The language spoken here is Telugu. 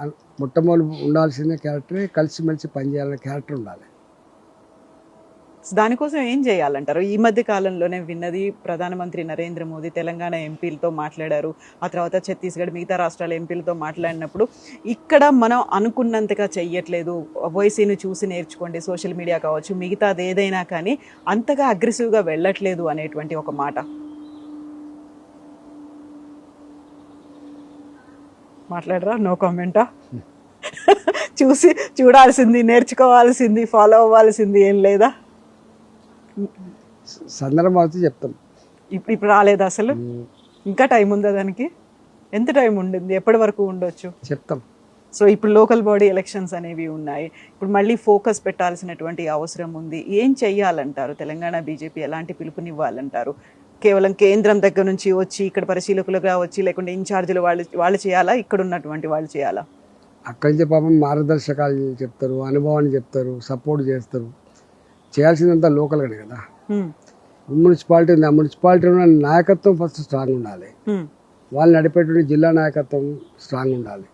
మొట్టమొదటి ఉండాల్సిన క్యారెక్టరే కలిసిమెలిసి పనిచేయాలనే క్యారెక్టర్ ఉండాలి. దానికోసం ఏం చేయాలంటారు? ఈ మధ్య కాలంలోనే విన్నది, ప్రధానమంత్రి నరేంద్ర మోదీ తెలంగాణ ఎంపీలతో మాట్లాడారు, ఆ తర్వాత ఛత్తీస్గఢ్ మిగతా రాష్ట్రాల ఎంపీలతో మాట్లాడినప్పుడు ఇక్కడ మనం అనుకున్నంతగా చెయ్యట్లేదు, ఓవైసీని చూసి నేర్చుకోండి, సోషల్ మీడియా కావచ్చు మిగతాది ఏదైనా కానీ అంతగా అగ్రెసివ్గా వెళ్ళట్లేదు అనేటువంటి ఒక మాట మాట్లాడరా? నో కామెంటా? చూడాల్సింది, నేర్చుకోవాల్సింది, ఫాలో అవ్వాల్సింది ఏం లేదా? సందర్భం అయితే చెప్తాం. ఇప్పుడు రాలేదు అసలు? ఇంకా టైం ఉందా దానికి? ఎంత టైం ఉండింది? ఎప్పటి వరకు ఉండొచ్చు చెప్తాం. సో ఇప్పుడు లోకల్ బాడీ ఎలక్షన్స్ అనేవి ఉన్నాయి, ఇప్పుడు మళ్ళీ ఫోకస్ పెట్టాల్సినటువంటి అవసరం ఉంది. ఏం చెయ్యాలంటారు? తెలంగాణ బీజేపీ ఎలాంటి పిలుపునివ్వాలంటారు? కేవలం కేంద్రం దగ్గర నుంచి వచ్చి ఇక్కడ పరిశీలకులుగా వచ్చి, లేకుంటే ఇన్ఛార్జీలు వాళ్ళు చేయాలా, ఇక్కడ ఉన్నటువంటి వాళ్ళు చేయాలా? అక్కడి నుంచి పాపం మార్గదర్శకాలు చెప్తారు, అనుభవాన్ని చెప్తారు, సపోర్ట్ చేస్తారు. చేయాల్సిందంతా లోకల్గానే కదా. మున్సిపాలిటీ ఉంది, ఆ మున్సిపాలిటీలో నాయకత్వం ఫస్ట్ స్ట్రాంగ్ ఉండాలి. వాళ్ళు నడిపేటువంటి జిల్లా నాయకత్వం స్ట్రాంగ్ ఉండాలి.